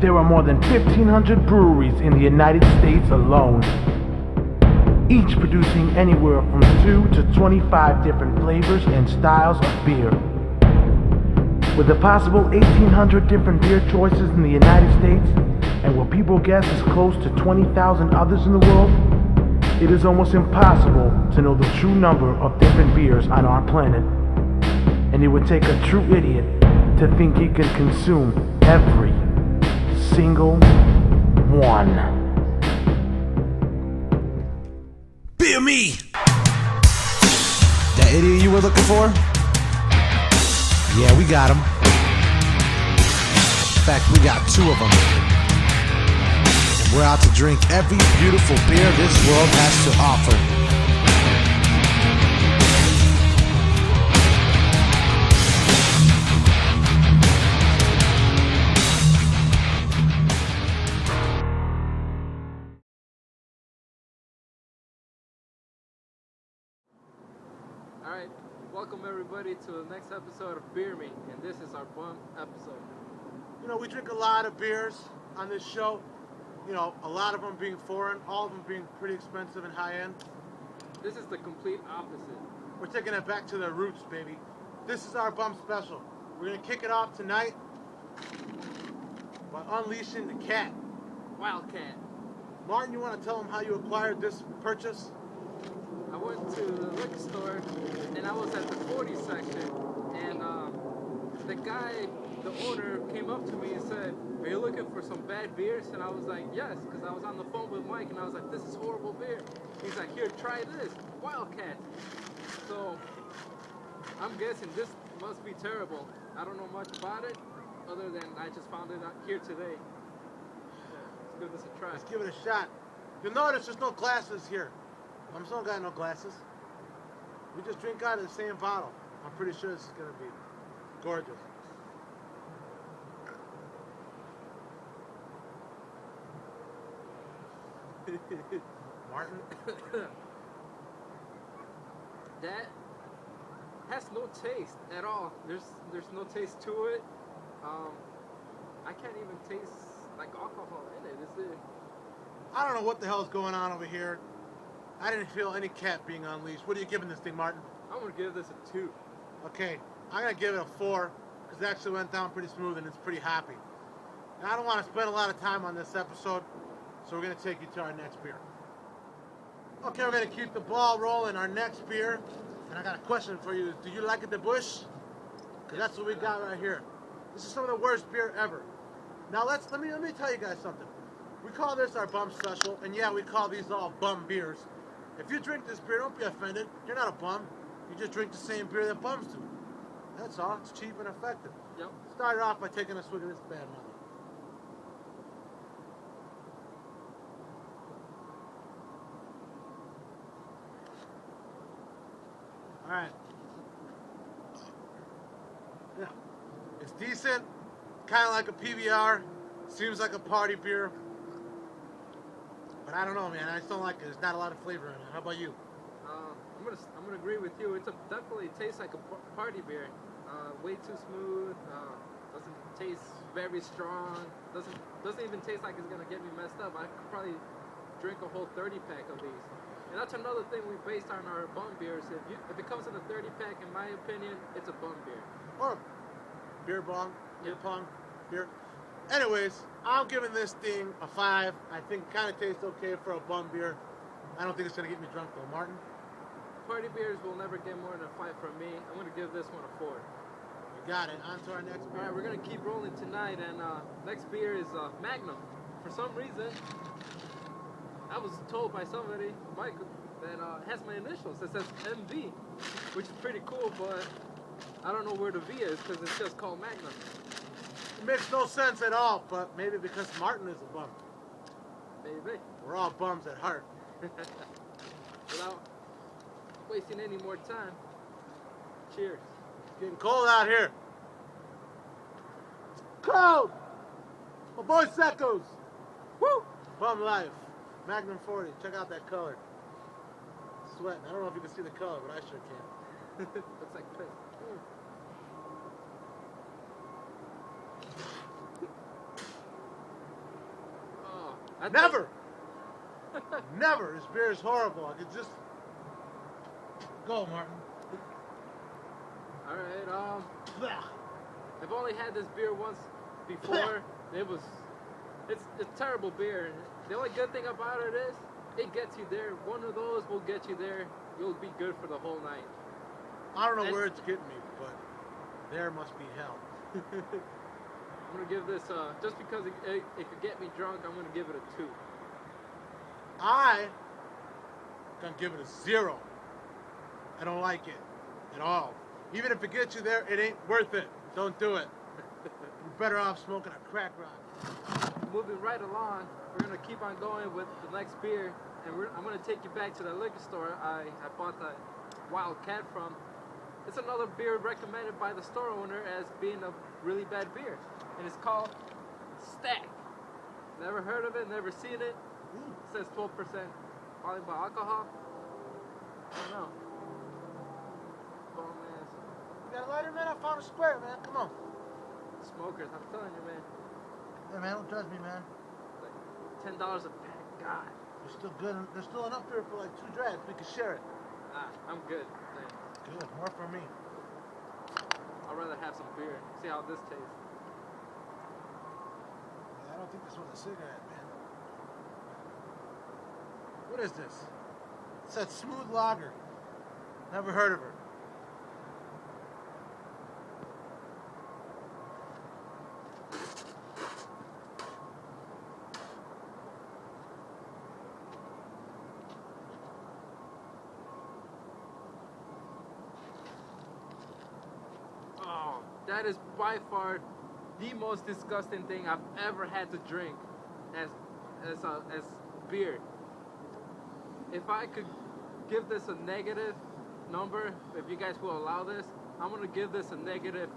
There are more than 1,500 breweries in the United States alone, each producing anywhere from 2 to 25 different flavors and styles of beer. With a possible 1,800 different beer choices in the United States, and what people guess is close to 20,000 others in the world, it is almost impossible to know the true number of different beers on our planet. And it would take a true idiot to think he can consume every single one. Beer me! That idiot you were looking for? Yeah, we got him. In fact, we got 2 of them. And we're out to drink every beautiful beer this world has to offer. Alright, welcome everybody to the next episode of Beer Me, and this is our bum episode. You know, we drink a lot of beers on this show. You know, a lot of them being foreign, all of them being pretty expensive and high-end. This is the complete opposite. We're taking it back to the roots, baby. This is our bum special. We're going to kick it off tonight by unleashing the cat. Wildcat. Martin, you want to tell them how you acquired this purchase? I went to the liquor store, and I was at the 40 section, and the guy, the owner, came up to me and said, "Are you looking for some bad beers?" And I was like, "Yes," because I was on the phone with Mike, and I was like, "This is horrible beer." He's like, "Here, try this, Wildcat." So, I'm guessing this must be terrible. I don't know much about it, other than I just found it out here today. So, let's give this a try. Let's give it a shot. You'll notice there's no glasses here. I'm still got no glasses. We just drink out of the same bottle. I'm pretty sure this is going to be gorgeous. Martin? That has no taste at all. There's no taste to it. I can't even taste like alcohol in it. Is it? I don't know what the hell's going on over here. I didn't feel any cat being unleashed. What are you giving this thing, Martin? I'm gonna give this a 2. Okay, I'm going to give it a 4 because it actually went down pretty smooth and it's pretty happy. Now, I don't want to spend a lot of time on this episode, so we're going to take you to our next beer. Okay, we're going to keep the ball rolling. Our next beer, and I got a question for you. Do you like it, the Bush? Because that's what we got right here. This is some of the worst beer ever. Now, let me tell you guys something. We call this our bum special, and yeah, we call these all bum beers. If you drink this beer, don't be offended. You're not a bum. You just drink the same beer that bums do. That's all. It's cheap and effective. Yep. Started off by taking a swig of this bad mother. All right. Yeah. It's decent. Kind of like a PBR. Seems like a party beer. But I don't know, man. I just don't like it. There's not a lot of flavor in it. How about you? I'm gonna agree with you. It definitely tastes like a party beer. Way too smooth. Doesn't taste very strong. Doesn't even taste like it's gonna get me messed up. I could probably drink a whole 30 pack of these. And that's another thing we based on our bum beers. If it comes in a 30 pack, in my opinion, it's a bum beer. Or beer bong, beer Yeah. pong, beer. Anyways, I'm giving this thing a 5. I think it kind of tastes okay for a bum beer. I don't think it's going to get me drunk though. Martin? Party beers will never get more than a 5 from me. I'm gonna give this one a 4. You got it. On to our next beer. Alright, we're gonna keep rolling tonight, and next beer is Magnum. For some reason, I was told by somebody, Mike, that has my initials. It says MV, which is pretty cool, but I don't know where the V is because it's just called Magnum. It makes no sense at all, but maybe because Martin is a bum. Maybe. We're all bums at heart. Without wasting any more time, cheers. It's getting cold out here. Cold! My boy Secos. Woo! Bum life. Magnum 40. Check out that color. Sweating. I don't know if you can see the color, but I sure can. Looks like piss. I think- Never. Never. This beer is horrible. I could just go, Martin. All right. Blech. I've only had this beer once before. It's terrible beer. The only good thing about it is it gets you there. One of those will get you there. You'll be good for the whole night. I don't know And- where it's getting me, but there must be hell. I'm gonna give this just because it could get me drunk. I'm gonna give it a 2. I gonna give it a 0. I don't like it at all. Even if it gets you there, it ain't worth it. Don't do it. You're better off smoking a crack rock. Moving right along, we're gonna keep on going with the next beer, and I'm gonna take you back to the liquor store I bought the Wildcat from. It's another beer recommended by the store owner as being a really bad beer, and it's called Stack. Never heard of it, never seen it. It says 12% volume by alcohol. I don't know. Bum ass You got a lighter, man? I found a square, man. Come on. smokers, I'm telling you, man. Hey, man, don't judge me, man. Like $10 a pack. God. There's still good. There's still enough here for like 2 drags. We can share it. I'm good. Thanks. Good. More for me. I'd rather have some beer. See how this tastes. Yeah, I don't think this was a cigarette, man. What is this? It said Smooth Lager. Never heard of her. Oh, that is by far the most disgusting thing I've ever had to drink as beer. If I could give this a negative number, if you guys will allow this, I'm gonna give this a negative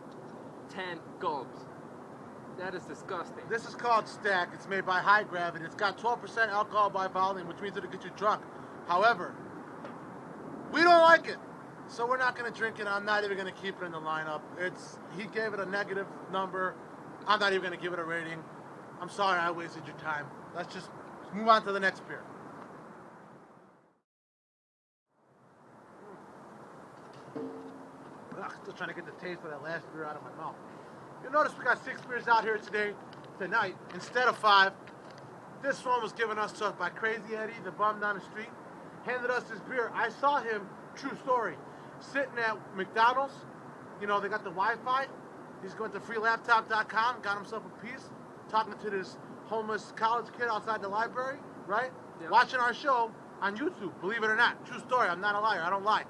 10 gulps. That is disgusting. This is called Stack. It's made by High Gravity. It's got 12% alcohol by volume, which means it'll get you drunk. However, we don't like it, so we're not going to drink it. I'm not even going to keep it in the lineup. He gave it a negative number. I'm not even going to give it a rating. I'm sorry I wasted your time. Let's just move on to the next beer. Ugh, still trying to get the taste of that last beer out of my mouth. You'll notice we got 6 beers out here tonight, instead of 5. This one was given us to us by Crazy Eddie, the bum down the street. Handed us this beer. I saw him, true story, sitting at McDonald's. You know, they got the Wi-Fi. He's going to freelaptop.com, got himself a piece, talking to this homeless college kid outside the library, right? Yeah. Watching our show on YouTube, believe it or not. True story, I'm not a liar, I don't lie.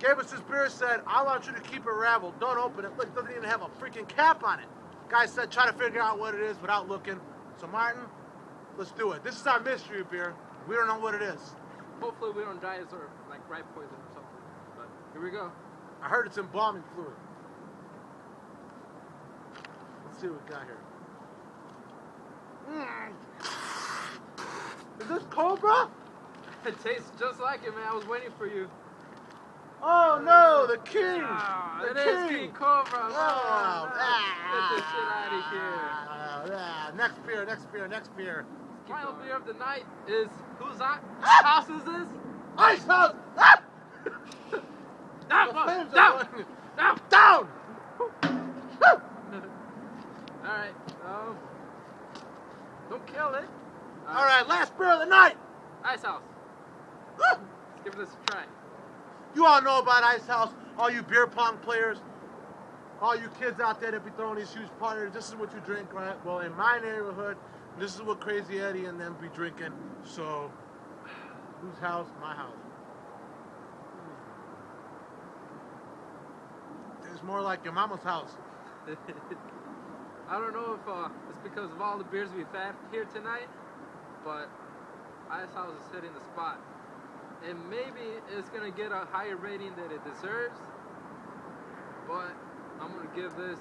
Gave us this beer, said, I want you to keep it raveled. Don't open it. Look, it doesn't even have a freaking cap on it. Guy said, try to figure out what it is without looking. So, Martin, let's do it. This is our mystery beer. We don't know what it is. Hopefully we don't die or like rat poison or something. But here we go. I heard it's embalming fluid. Let's see what we got here. Is this Cobra? It tastes just like it, man. I was waiting for you. Oh no, the king! Ah, The it is King Cobra. Oh, Get this shit out of here. Next beer, next beer, next beer. Final beer of the night is whose house is this? Ice House! Ah! Down, The flames are down, going- down. Down! All right. Don't kill it. All right, last beer of the night. Ice House. Ah! Let's give this a try. You all know about Ice House, all you beer pong players, all you kids out there that be throwing these huge parties. This is what you drink, right? Well, in my neighborhood, this is what Crazy Eddie and them be drinking. So, whose house? My house. It's more like your mama's house. I don't know if it's because of all the beers we've had here tonight, but Ice House is hitting the spot. And maybe it's going to get a higher rating than it deserves, but I'm going to give this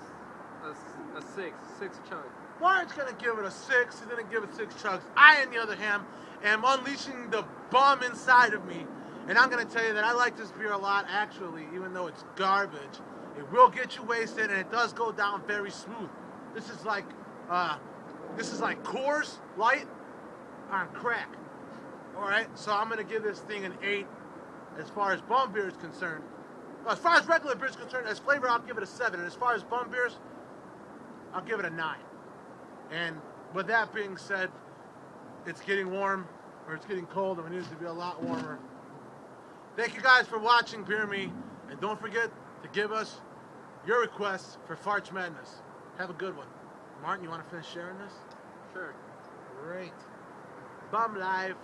a 6 chug. Warren's going to give it a 6. He's going to give it 6 chugs. I, on the other hand, am unleashing the bum inside of me. And I'm going to tell you that I like this beer a lot, actually, even though it's garbage. It will get you wasted, and it does go down very smooth. This is like Coors Light. on crack. All right, so I'm gonna give this thing an 8 as far as bum beer is concerned. Well, as far as regular beer is concerned, as flavor, I'll give it a 7. And as far as bum beers, I'll give it a 9. And with that being said, it's getting warm, or it's getting cold, and it needs to be a lot warmer. Thank you guys for watching Beer Me, and don't forget to give us your requests for Farch Madness. Have a good one. Martin, you want to finish sharing this? Sure. Great. Bum life.